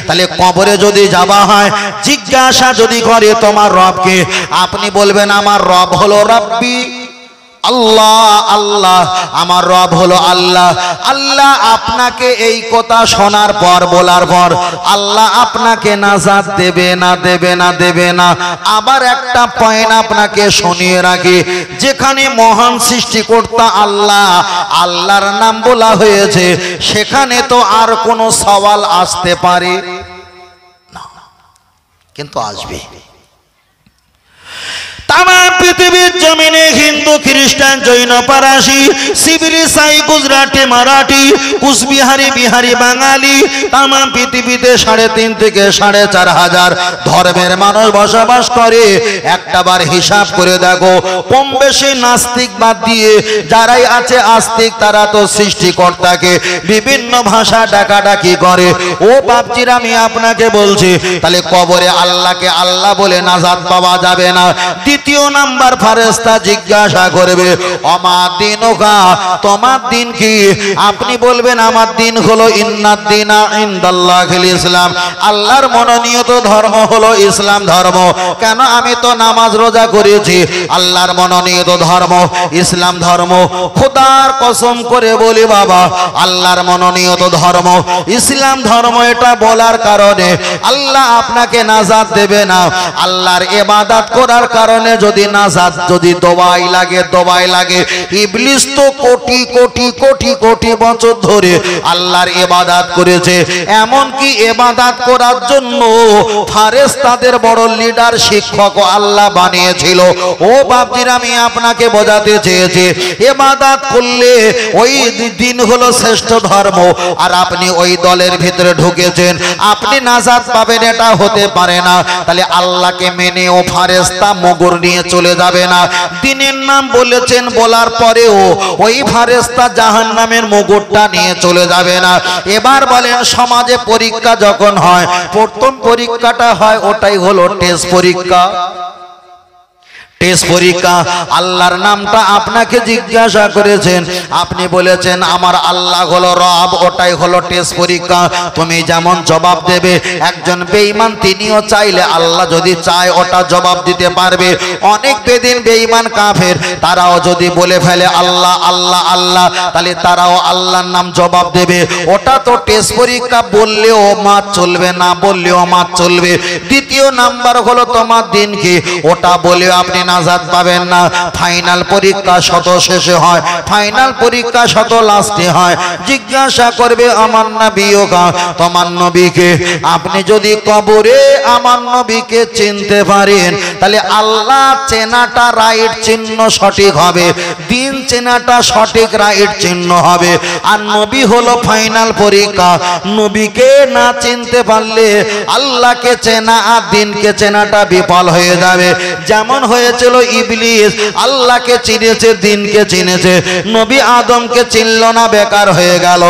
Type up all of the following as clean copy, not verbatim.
তাহলে কবরে যদি যাওয়া হয়, জিজ্ঞাসা যদি করে তোমার রবকে, আপনি বলবেন আমার রব হলো রব্বি আল্লাহ, আল্লাহ আমার রব হলো আল্লাহ। আল্লাহ আপনাকে এই কথা শোনার পর, বলার পর আল্লাহ আপনাকে নাজাত দেবে না, দেবে না, দেবে না। আবার একটা পয়েন্ট আপনাকে শুনিয়ে রাখি, যেখানে মহান সৃষ্টিকর্তা আল্লাহ, আল্লাহর নাম বলা হয়েছে, সেখানে তো আর কোনো সওয়াল আসতে পারে না, কিন্তু আসবে। তাম পৃথিবীর জমিনে হিন্দু, খ্রিস্টান, জৈন, পারাসি, শিবিরি, সাই, গুজরাটি, মারাঠি, কুচবিহারি, বিহারি, বাঙালি, তাম পৃথিবীতে 3.5 থেকে 4.5 হাজার ধর্মের মানুষ বসবাস করে। একটাবার হিসাব করে দেখো, কম বেশি নাস্তিক বাদ দিয়ে যারাই আছে আস্তিক, তারা তো সৃষ্টিকর্তাকে বিভিন্ন ভাষা ডাকাডাকি করে। ও বাপজিরা, আমি আপনাকে বলছি, তাহলে কবরে আল্লাহকে আল্লাহ বলে নাজাত পাওয়া যাবে না। দ্বিতীয় নাম্বার ফেরেশতা জিজ্ঞাসা করবে, আমার দিনুকা, তোমার দিন কি? আপনি বলবেন আমার দিন হলো ইন্নাদ্দিনা ইনদাল্লাহিল ইসলাম, আল্লাহর মনোনীত ধর্ম হলো ইসলাম ধর্ম। কেন? আমি তো নামাজ রোজা করেছি। আল্লাহর মনোনীত ধর্ম ইসলাম ধর্ম। খোদার কসম করে বলি বাবা, আল্লাহর মনোনীত ধর্ম ইসলাম ধর্ম, এটা বলার কারণে আল্লাহ আপনাকে নাজাত দেবে না। আল্লাহর ইবাদত করার কারণে যদি নাজাত, যদি দোয়াই লাগে, দোয়াই লাগে। ইবলিস তো কোটি কোটি কোটি কোটি বছর ধরে আল্লাহর ইবাদত করেছে, এমন কি ইবাদত করার জন্য ফেরেশতাদের বড় লিডার, শিক্ষক আল্লাহ বানিয়েছিল। ও বাপজিরা, আমি আপনাকে বোঝাতে চেয়েছি, ইবাদত করলে ওই দিন হলো শ্রেষ্ঠ ধর্ম, আর আপনি ওই দলের ভিতরে ঢুকেছেন, আপনি নাজাত পাবেন, এটা হতে পারে না। তাহলে আল্লাহকে মেনে ও ফেরেশতা মুগুর নিয়ে চলে যাবে না। দিনের নাম বলেছেন, বলার পরেও ওই ফেরেশতা জাহান্নামের মুগুরটা নিয়ে চলে যাবে না। এবার বলেন, সমাজে পরীক্ষা যখন হয়, প্রথম পরীক্ষাটা হয়, ওটাই হলো টেস্ট পরীক্ষা। টেস্ট পরীক্ষা, আল্লাহর নামটা আপনাকে জিজ্ঞাসা করেছেন, আপনি বলেছেন আমার আল্লাহ হলো রব, ওটাই হলো টেস্ট পরীক্ষা। তুমি যেমন জবাব দেবে, একজন বেঈমান তিনিও চাইলে, আল্লাহ যদি চায়, ওটা জবাব দিতে পারবে। অনেক বেদিন বেঈমান কাফের, তারাও যদি বলে ফেলে আল্লাহ আল্লাহ আল্লাহ, তাহলে তারাও আল্লাহর নাম জবাব দেবে। ওটা তো টেস্ট পরীক্ষা, বললেও মাত চলবে, না বললেও মাত চলবে। দ্বিতীয় নাম্বার হলো তোমার দিন কি, ওটা বলেও আপনি নাজাত পাবেন না। ফাইনাল পরীক্ষা শত শেষে হয়, ফাইনাল পরীক্ষা শত লাস্টে হয়। জিজ্ঞাসা করবে আমার নবীকে, তোমার নবীকে। আপনি যদি কবরে আমার নবীকে চিনতে পারেন, তাহলে আল্লাহ চেনাটা রাইট চিহ্ন সঠিক হবে, দিন চেনাটা সঠিক রাইট চিহ্ন হবে। আর নবী হলো ফাইনাল পরীক্ষা। নবীকে না চিনতে পারলে আল্লাহকে চেনা আর দিনকে চেনাটা বিফল হয়ে যাবে। যেমন হয়েছিল ইবলিস, আল্লাহকে চিনেছে, দিনকে চিনেছে, নবী আদমকে চিনল না, বেকার হয়ে গেল।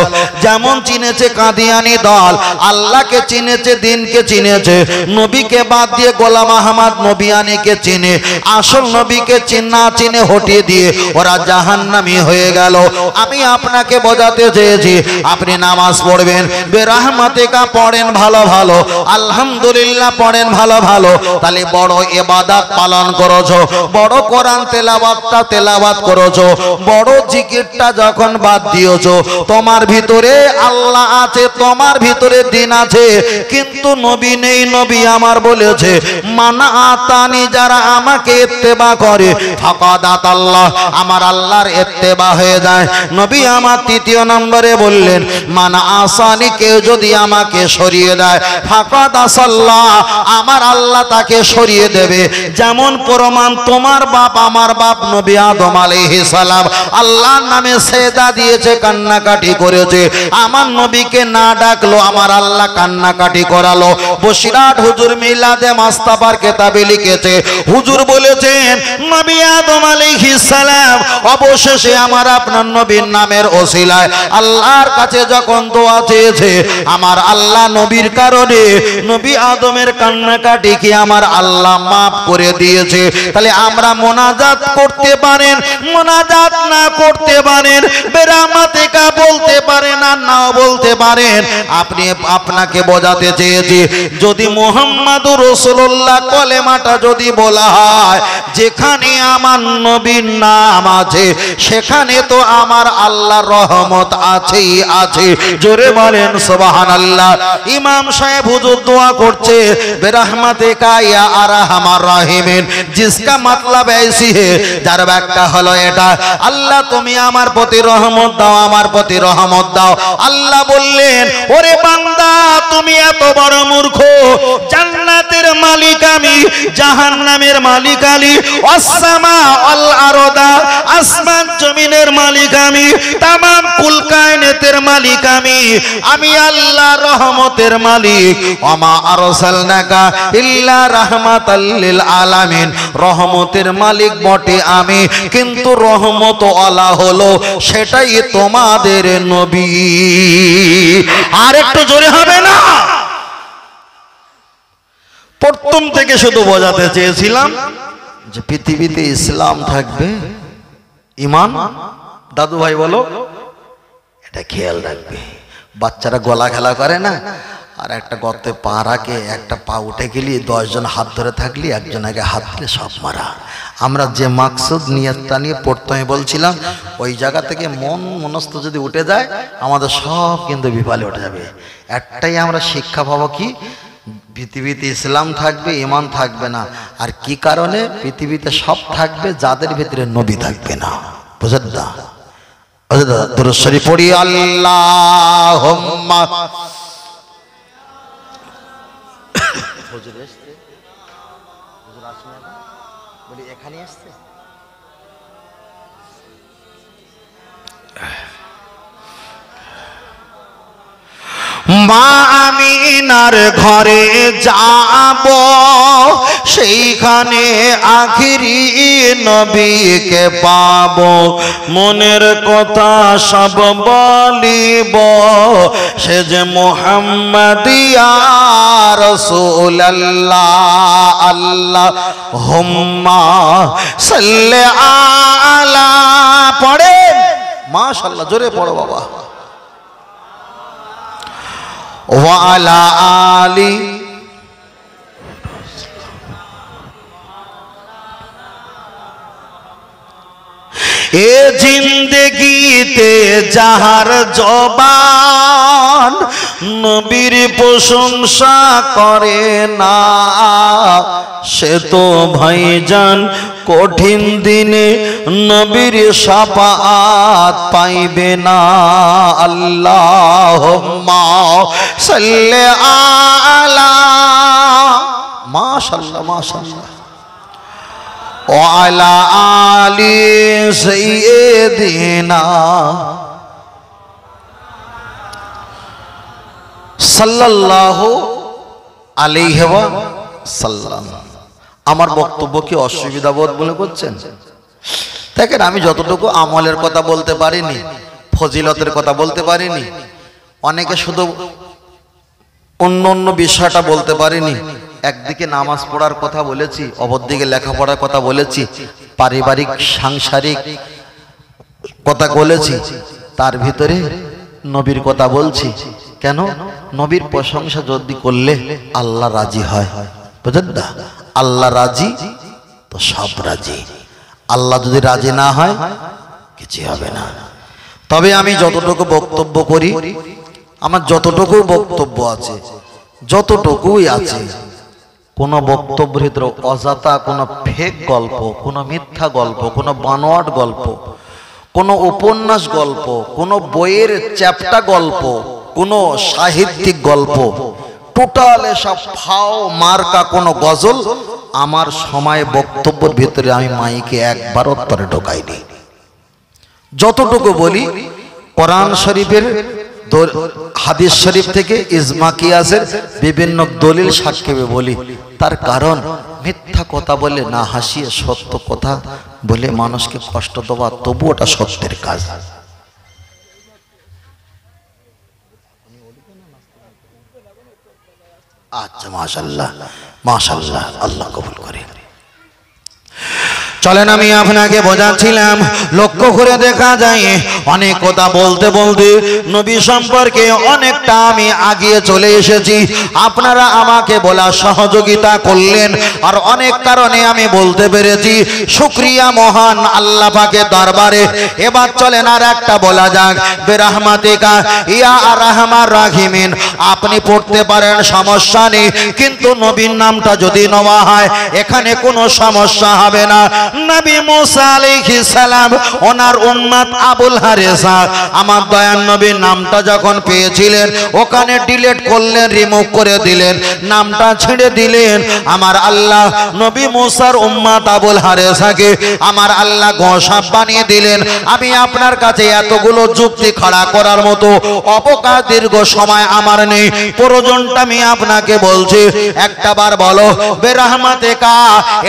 যেমন চিনেছে কাদিয়ানি দল, আল্লাহকে চিনেছে, দিনকে চিনেছে, নবীকে বাদ দিয়ে গোলাম আহমদ নবিয়ানিকে চিনে, আসল নবীকে চিনা চিনে হটিয়ে দিয়ে ওরা জাহান্নামী হয়ে গেল। আমি আপনাকে বোঝাতে চেয়েছি, আপনি নামাজ পড়বেন, বেরহমাতিকা পড়েন ভালো ভালো, আলহামদুলিল্লাহ পড়েন ভালো ভালো, তাহলে বড় ইবাদত পালন করেছো, বড় কোরআন তেলাওয়াতটা তেলাওয়াত করেছো, বড় জিকিরটা যখন বাদ দিয়েছো, তোমার ভিতরে আল্লাহ আছে, তোমার ভিতরে দিন আছে, কিন্তু নবী নেই। নবী আমার বলেছে, মানা আতানি, যারা আমাকে ইত্তেবা করে, ফাকাদ আতাল্লাহ, আমার আল্লাহর ইত্তেবা হয়ে যায়। নবী আমার তৃতীয় নম্বরে বললেন, মানা আসানি, কেউ যদি আমাকে সরিয়ে দেয়, ফাকাদ আসাল্লাহ, আমার আল্লাহ তাকে সরিয়ে দেবে। যেমন প্রমাণ, তোমার বাপ আমার বাপ নবী আদম আলাইহিস সালাম আল্লাহর নামে সেজদা দিয়েছে, কান্নাকাটি করেছে, আমার নবীকে না ডাকলো, আমার আল্লাহ কান্নাকাটি করালো। বসিরাট হুজুর মিলাদে মুস্তাফার কিতাবে লিখেছে, হুজুর বলেছেন নবী আদম আলাইহিস সালাম অবশেষে আমার আপনার নবীর নামের ওসিলায় আল্লাহর কাছে যখন দোয়া চেয়েছে, আমার আল্লাহ নবীর কারণে নবী আদমের কান্নাকাটি কি আমার আল্লাহ মাফ করে দিয়েছে। তাহলে আমরা মোনাজাত করতে পারেন, মোনাজাত না করতে পারেন, বেরামাতিকা বলতে পারেন আর নাও বলতে পারেন। আপনি আপনাকে বোঝাতে চেয়েছি যদি মুহাম্মাদুর রাসূলুল্লাহ কলেমাটা যদি বলা হয়, যেখানে আমার নবীর নাম আছে সেখানে তো আমার আল্লাহর রহমত আছেই আছে। জোরে বলেন সুবহানাল্লাহ। ইমাম সাহেব হুজুর দোয়া করছে বেরহমাতিকা ইয়া আরহামার রাহিমিন, जिसका मतलब ऐसी है, যার ব্যাখ্যা হলো এটা, আল্লাহ তুমি আমার প্রতি রহমত দাও, আমার প্রতি রহমত দাও। আল্লাহ বললেন ওরে বান্দা তুমি এত বড় মূর্খ, জান্নাতের মালিক আমি, জাহান্নামের মালিক আলী, আসসামা আল আরদা, আসমান জমিনের মালিক আমি, তামাম কুল কায়নাতের মালিক আমি আল্লাহ রহমতের মালিক। ওমা আরসালনাকা ইল্লা রাহমাতাল লিল আলামিন, রহমতের মালিক বটে আমি, কিন্তু রহমত ওয়ালা হলো সেটাই তোমাদের নবী। আর একটু জোরে হবে না? প্রথম থেকে শুধু বোঝাতে চেয়েছিলাম যে পৃথিবীতে ইসলাম থাকবে, ঈমান। দাদু ভাই বলো, এটা খেয়াল রাখবে। বাচ্চারা গলা খেলা করে না, আর একটা গর্তে পা রাখে, একটা পা উঠে গেলি 10 জন হাত ধরে থাকলি একজন আগে হাত দিলে সব মারা। আমরা যে মাকসুদ নিয়তটা নিয়ে প্রথমে বলছিলাম, ওই জায়গা থেকে মনস্থ যদি উঠে যায় আমাদের সব কিন্তু বিপালে উঠে যাবে। একটাই আমরা শিক্ষা পাবো কি, পৃথিবীতে ইসলাম থাকবে, ঈমান থাকবে না। আর কি কারণে? পৃথিবীতে সব থাকবে, যাদের ভিতরে নবী থাকবে না। বুঝলেন না? দুরূদ শরীফ পড়ি, আল্লাহুম্মা হুজুর আসছে, হুজুর আসছে না বলি এখানে আসছে। মা আমিনার ঘরে যাব, সেইখানে আখিরি নবীকে পাব, মনের কথা সব বলিব, সে যে মুহাম্মাদিয়া রাসূলুল্লাহ। আল্লাহুম্মা সাল্লি আলা, পড়েন মাশাআল্লাহ, জোরে পড়ো বাবা। ওয়ালা আলি, এ জিন্দেগিতে যাহার জবান নবীর প্রশংসা করে না, সে তো ভাইজান কঠিন দিনে নবীর শাফাআত পাইবে না। আল্লাহুম্মা সাল্লি আলা, মাশাআল্লাহ মাশাআল্লাহ, ওয়ালা আলি সাইয়্যিদিনা সাল্লাল্লাহু আলাইহি ওয়া সাল্লাম। আমার বক্তব্য কি অসুবিধা বোধ বলে করছেন? দেখেন, আমি যতটুকু আমলের কথা বলতে পারিনি, ফজিলতের কথা বলতে পারিনি, অনেকে শুধু অন্য অন্য বিষয়টা বলতে পারিনি। একদিকে নামাজ পড়ার কথা বলেছি, অপরদিকে লেখাপড়ার কথা বলেছি, পারিবারিক সাংসারিক কথা বলেছি, তার ভিতরে নবীর কথা বলছি। কেন? নবীর প্রশংসা যদি করলে আল্লাহ রাজি হয়। বুঝলেন না? আল্লাহ রাজি তো সব রাজি, আল্লাহ যদি রাজি না হয় কিছু হবে না। তবে আমি যতটুকু বক্তব্য করি, আমার যতটুকু বক্তব্য আছে, যতটুকুই আছে, কোন বক্তব্যের ভিতরে অজাতা কোনো ফেক গল্প, কোনো মিথ্যা গল্প, কোনো বানোয়াট গল্প, কোনো উপন্যাস গল্প, কোনো বইয়ের চ্যাপ্টা গল্প, কোনো সাহিত্যিক গল্প, টোটাল এসব ফাও মার্কা কোনো গজল আমার সময় বক্তব্যের ভিতরে আমি মাইকে একবার উত্তরে ঢোকাইনি। যতটুকু বলি কোরআন শরীফের, হাদিস শরীফ থেকে, ইজমা কিয়াসের বিভিন্ন দলিল সাক্ষেপে বলি। তার কারণ মিথ্যা কথা বলে না হাসিয়ে সত্য কথা বলে মানুষকে কষ্ট দেওয়া, তবু ওটা সত্যের কাজ। আচ্ছা, মাশাআল্লাহ মাশাআল্লাহ, আল্লাহ কবুল করে। চলেন আমি আপনাকে বোঝাচ্ছিলাম, লক্ষ্য করে দেখা যায় অনেক কথা বলতে বলতে নবী সম্পর্কে অনেকটা আমি আগিয়ে চলে এসেছি। আপনারা আমাকে বলার সহযোগিতা করলেন, আর অনেক কারণে আমি বলতে পেরেছি। শুকরিয়া মহান আল্লাহ পাকের দরবারে। এবার চলেন আর একটা বলা যাক, বেরহমাতিকা ইয়া আরহামার রাহিমিন। আপনি পড়তে পারেন, সমস্যা নেই, কিন্তু নবীর নামটা যদি নেওয়া হয় এখানে কোনো সমস্যা হবে না। নবী মুসা আলাইহিস সালাম ওনার উম্মত আবুল হারেসা আমার দয়ার নবীর নামটা যখন পেয়েছিলেন ওখানে ডিলিট করলেন, রিমুভ করে দিলেন, নামটা ছেড়ে দিলেন। আমার আল্লাহ নবী মুসার উম্মত আবুল হারেসাকে আমার আল্লাহ গোসাব বানিয়ে দিলেন। আমি আপনার কাছে এতগুলো যুক্তি খাড়া করার মতো অবকাশ দীর্ঘ সময় আমার নেই, প্রয়োজনটা আমি আপনাকে বলছি। একটা বার বলো বেরহমাতিকা।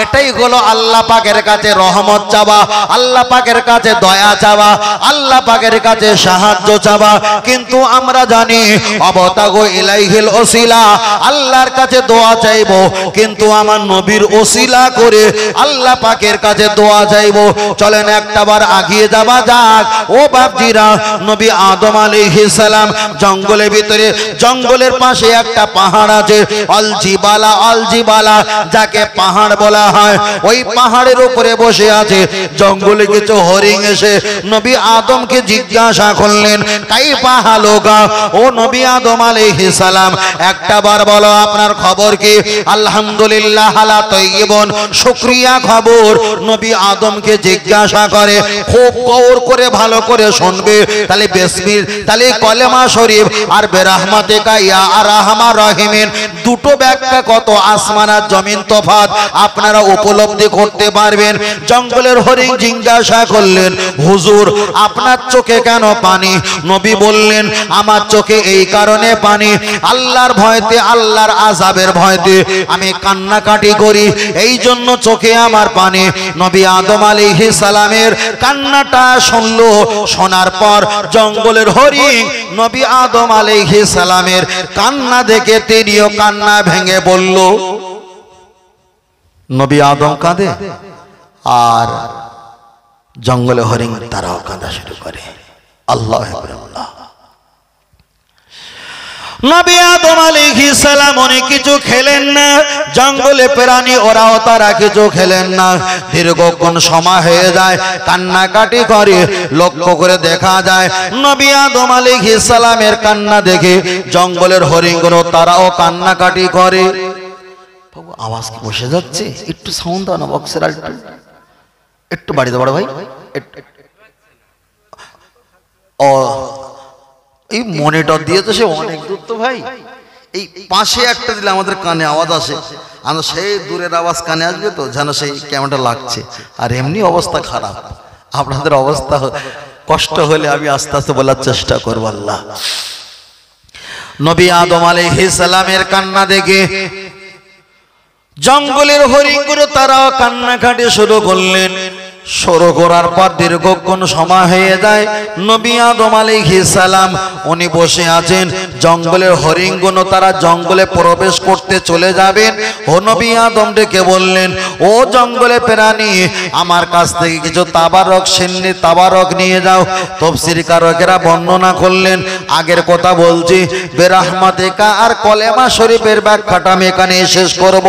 এটাই হলো আল্লাহ পাকের কাছে রহমত চাওয়া, আল্লাহ পাকের কাছে দয়া চাওয়া, আল্লাহ পাকের কাছে সাহায্য চাওয়া। কিন্তু আমরা জানি অবতাগো ইলাইহিল ওসিলা, আল্লাহর কাছে দোয়া চাইবো, কিন্তু আমার নবীর ওসিলা করে আল্লাহ পাকের কাছে দোয়া চাইবো। চলেন একটা বার আগিয়ে যাওয়া যাক। ও বাপজিরা, নবী আদম আলাইহিস সালাম জঙ্গলের ভিতরে, জঙ্গলের পাশে একটা পাহাড় আছে, অলজিবালা, অলজিবালা যাকে পাহাড় বলা হয়, ওই পাহাড়ের উপরে বসে আছে। জঙ্গলে কিছু হরিণ এসে নবী আদমকে জিজ্ঞাসা করলেন, কাইফা হালুকা, ও নবী আদম আলাইহিস সালাম একটা বার বলো আপনার খবর কি? আলহামদুলিল্লাহ আলা তাইয়িবুন, শুকরিয়া খবর। নবী আদমকে জিজ্ঞাসা করে, খুব গৌর করে ভালো করে শুনবে, তাহলে বিসমিল, তাহলে কলেমা শরীফ আর বেরহমাতিকা ইয়া আরহামার রাহিমিন দুটো ব্যাখ্যা কত আসমান আর জমিন তফাৎ আপনারা উপলব্ধি করতে পারবেন। জঙ্গলের হরিণ জিজ্ঞাসা করলেন, হুজুর আপনার চোখে কেন পানি? নবী বললেন, আমার চোখে এই কারণে পানি, আল্লাহর ভয়তে, আল্লাহর আযাবের ভয়তে আমি কান্নাকাটি করি, এই জন্য চোখে আমার পানি। নবী আদম আলাইহিস সালামের কান্নাটা শুনলো, শোনার পর জঙ্গলের হরিণ নবী আদম আলাইহিস সালামের কান্না দেখে তিনিও কান্না ভেঙে বলল। নবী আদম কাঁদে আর জঙ্গলে হরিণ তারাও কাঁদা শুরু করে। আল্লাহু আকবার। নবী আদম আলাইহিস সালাম অনেক কিছু খেলেন না, জঙ্গলে প্রাণী ওরাও তারা কিছু খেলেন না। দীর্ঘক্ষণ সময় হয়ে যায়, কান্নাকাটি করে। লক্ষ্য করে দেখা যায় নবী আদম আলাইহিস সালামের কান্না দেখে জঙ্গলের হরিণগুলো তারাও কান্নাকাটি করে। আওয়াজ কি বসে যাচ্ছে? একটু সাউন্ড দাও না বক্সের, একটু বাড়িতে বড় ভাই। ও এই মনিটর দিয়েছে সে অনেক দূর তো ভাই, এই পাশে একটা দিলে আমাদের কানে আওয়াজ আসে, আর সেই দূরের আওয়াজ কানে আসবে তো যেন সেই ক্যামেরাটা লাগছে। আর এমনি অবস্থা খারাপ, আপনাদের অবস্থা কষ্ট হলে আমি আস্তে আস্তে বলার চেষ্টা করবো। আল্লাহ নবী আদম আলাইহিস সালামের কান্না দেখে জঙ্গলের হরিণগুলো তারাও কান্নাকাটি শুরু করলেন। শুরু করার পর দীর্ঘক্ষণ সময় হয়ে যায়। নবী আদম আলাইহিস সালাম উনি বসে আছেন, জঙ্গলের হরিণগুলো তারা জঙ্গলে প্রবেশ করতে চলে যাবেন। ও নবী আদম ডেকে বললেন, ও জঙ্গলে প্রাণী, আমার কাছ থেকে কিছু তাবারক, সিন্নি তাবারক নিয়ে যাও। তাফসীর কারকেরা বর্ণনা করলেন, আগের কথা বলছি, বেরহমাতিকা আর কলেমা শরীফের ব্যাখ্যাটা আমি এখানে শেষ করব।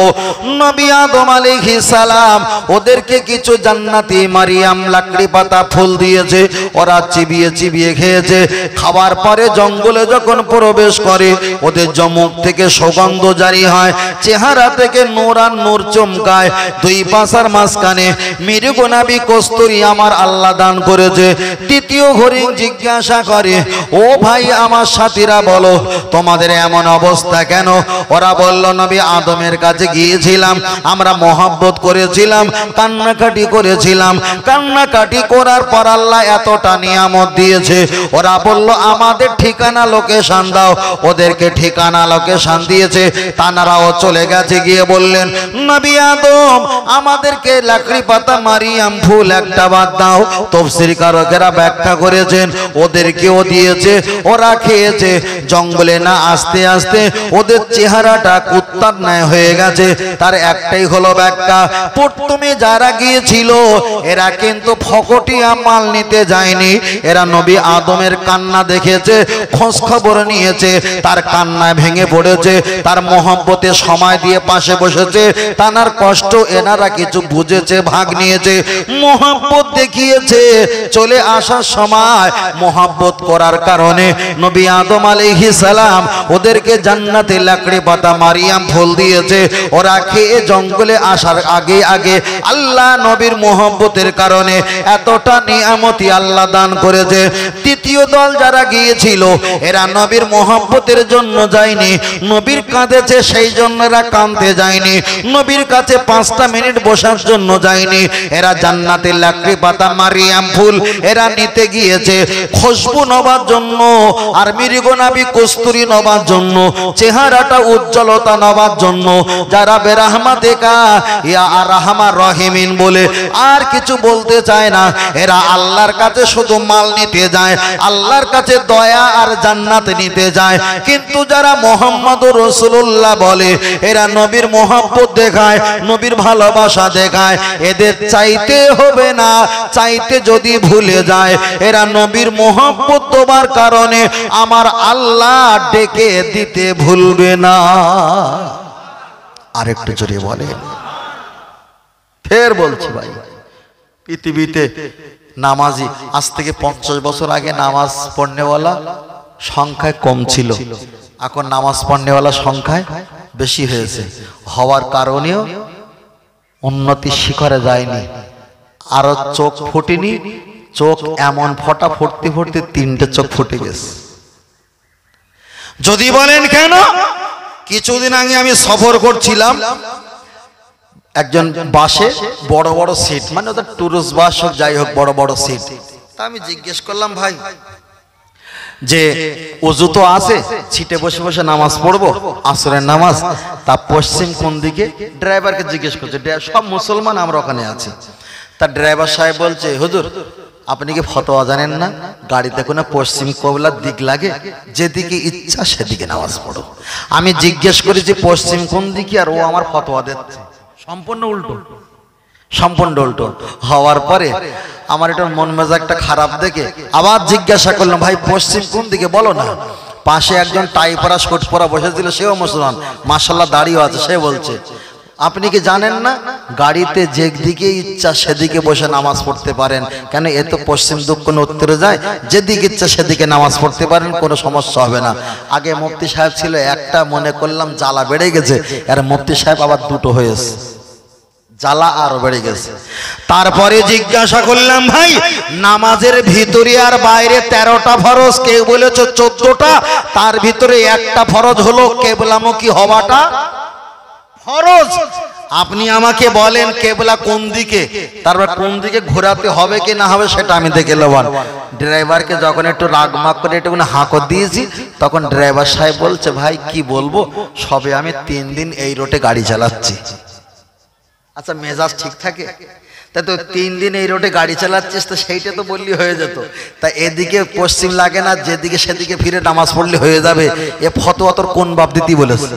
নবী আদম আলাইহিস সালাম ওদেরকে কিছু জান্নাতি মারিয়াম লাকড়ি পাতা ফুল দিয়েছে, ওরা চিবিয়ে চিবিয়ে খেয়েছে। খাবার পরে জঙ্গলে যখন প্রবেশ করে ওদের মুখ থেকে সুগন্ধ জারি হয়, চেহারা থেকে নূর আর নূর চমকায়। দুই পাশার মাঝখানে মৃগনাভি কস্তুরী আমার আল্লাহ দান করেছে। তৃতীয় হরিণ জিজ্ঞাসা করে, ও ভাই আমার সাথীরা বলো তোমাদের এমন অবস্থা কেন? ওরা বলল, নবী আদমের কাছে গিয়েছিলাম, আমরা মহব্বত করেছিলাম, কান্নাকাটি করেছিলাম, দিলাম। কান্নাকাটি করার পর আল্লাহ এতটা নিয়ামত দিয়েছে, ওরা বলল আমাদের ঠিকানা লোকেশন দাও। ওদেরকে ঠিকানা লোকেশন দিয়েছে, তানারাও চলে গেছে। গিয়ে বললেন নবী আদম আমাদেরকে লাকড়ি পাতা মারিয়াম ফুল একটা বাদ দাও। তাফসীরকারকেরা ব্যাখ্যা করেছেন ওদেরকেও দিয়েছে, ওরা খেয়েছে। জঙ্গলে না আস্তে আস্তে ওদের চেহারাটা কুত্তার ন্যায় হয়ে গেছে। তার একটাই হলো ব্যাখ্যা, প্রথমে যারা গিয়েছিল এরা কিন্তু ফকটিয়া মাল নিতে যায়নি, এরা নবী আদমের কান্না দেখেছে, খোঁজ খবর নিয়েছে, তার কান্নায় ভেঙে পড়েছে, তার মহব্বতে সময় দিয়ে পাশে বসেছে, তার কষ্ট এনারা কিছু বুঝেছে, ভাগ নিয়েছে, মহব্বত দেখিয়েছে। চলে আসার সময় মহব্বত করার কারণে নবী আদম আলাইহিস সালাম ওদেরকে জান্নাতে লাকড়ি পাতা মারিয়াম ফুল দিয়েছে। ওরা খেয়ে জঙ্গলে আসার আগে আগে আল্লাহ নবীর মহব্বতের কারণে এতটা নিয়ামতি আল্লাহ দান করেছে। তৃতীয় দল যারা গিয়েছিল এরা নবীর মহব্বতের জন্য যায়নি, নবীর কাঁদেছে সেই জন্য এরা কাঁদতে যায়নি, নবীর কাছে 5টা মিনিট বসার জন্য যায়নি, এরা জান্নাতে লাকড়ি পাতা মারিয়াম ফুল এরা নিতে গিয়েছে খুশবু নেবার জন্য, আর মৃগনাভি কস্তুরী নেবার জন্য, চেহারাটা উজ্জ্বলতা নেবার জন্য। যারা বেরাহমাতিকা ইয়া আরহামার রহিমিন বলে আর কিছু বলতে চায় না, এরা আল্লাহর কাছে শুধু মাল নিতে যায়, আল্লাহর কাছে দয়া আর জান্নাত নিতে যায়। কিন্তু যারা মুহাম্মদুর রাসূলুল্লাহ বলে এরা নবীর মহব্বত দেখায়, নবীর ভালোবাসা দেখায়। এদের চাইতে হবে না, চাইতে যদি ভুলে যায় এরা নবীর মহব্বত দেওয়ার কারণে আমার আল্লাহ ডেকে দিতে ভুলবে না। আরেকটু জোরে বলে, ফের বলছি ভাই, পৃথিবীতে নামাজি আজ থেকে 50 বছর আগে নামাজ পড়নেওয়ালা সংখ্যায় কম ছিল, এখন নামাজ পড়নেওয়ালা সংখ্যায় বেশি হয়েছে। হওয়ার কারণেও উন্নতির শিখরে যায়নি, আরো চোখ ফুটেনি, চোখ এমন ফটা ফুটতে ফুটতে 3টে চোখ ফুটে গেছে। যদি বলেন কেন, কিছুদিন আগে আমি সফর করছিলাম, একজন বাসে বড় বড় সিট, মানে ওদের টুরিস্ট বাস হোক যাই হোক বড় বড় সিট। তা আমি জিজ্ঞেস করলাম ভাই যে ওযু তো আছে, সিটে বসে বসে নামাজ পড়বো আসরের নামাজ, তা পশ্চিম কোন দিকে? ড্রাইভারকে জিজ্ঞেস করছে, সব মুসলমান আমরা ওখানে আছি। তা ড্রাইভার সাহেব বলছে হুজুর আপনি কি ফতোয়া জানেন না, গাড়িতে কোনো পশ্চিম কিবলার দিক লাগে, যেদিকে ইচ্ছা সেদিকে নামাজ পড়ো। আমি জিজ্ঞেস করেছি পশ্চিম কোন দিকে, আর ও আমার ফতোয়া দিচ্ছে সম্পূর্ণ উল্টো, সম্পূর্ণ উল্টো। হওয়ার পরে আমার এটা মন মেজাজটা খারাপ দেখে আবার জিজ্ঞাসা করলাম ভাই পশ্চিম কোন দিকে বলো না। পাশে একজন টাই পরা শর্ট পরা বসেছিল, সেও মুসলমান, মাশাআল্লাহ দাড়িও আছে। সে বলছে আপনি কি জানেন না গাড়িতে যেদিকে ইচ্ছা সেদিকে বসে নামাজ পড়তে পারেন, কেন এ তো পশ্চিম দক্ষিণ উত্তরে যায়, যেদিকে ইচ্ছা সেদিকে নামাজ পড়তে পারেন, কোনো সমস্যা হবে না। আগে মুফতি সাহেব ছিল একটা, মনে করলাম জ্বালা বেড়ে গেছে, আর মুফতি সাহেব আবার দুটো হয়েছে, জ্বালা আরো বেড়ে গেছে। তারপরে জিজ্ঞাসা করলাম ভাই নামাজের ভিতরে আর বাইরে 13টা ফরজ, কেউ বলেছে 14টা, তার ভিতরে একটা ফরজ হলো কেবলামুখী হওয়াটা ফরজ। আপনি আমাকে বলেন কেবলা কোন দিকে, তারপর কোন দিকে ঘোরাতে হবে কি না হবে সেটা আমি দেখে নেব। ড্রাইভারকে যখন একটু রাগমাগ করে একটু হাঁকর দিয়েছি, তখন ড্রাইভার সাহেব বলছে ভাই কি বলবো, সবে আমি 3 দিন এই রোডে গাড়ি চালাচ্ছি। আচ্ছা মেজাজ ঠিক থাকে? তাই তো 3 দিন এই রোডে গাড়ি চালাচ্ছিস, তো সেইটা তো বললি হয়ে যেত। তা এদিকে পশ্চিম লাগে না, যেদিকে সেদিকে ফিরে নামাজ পড়লে হয়ে যাবে, এ ফতোয়া তোর কোন বাপ দিতি বলেছে?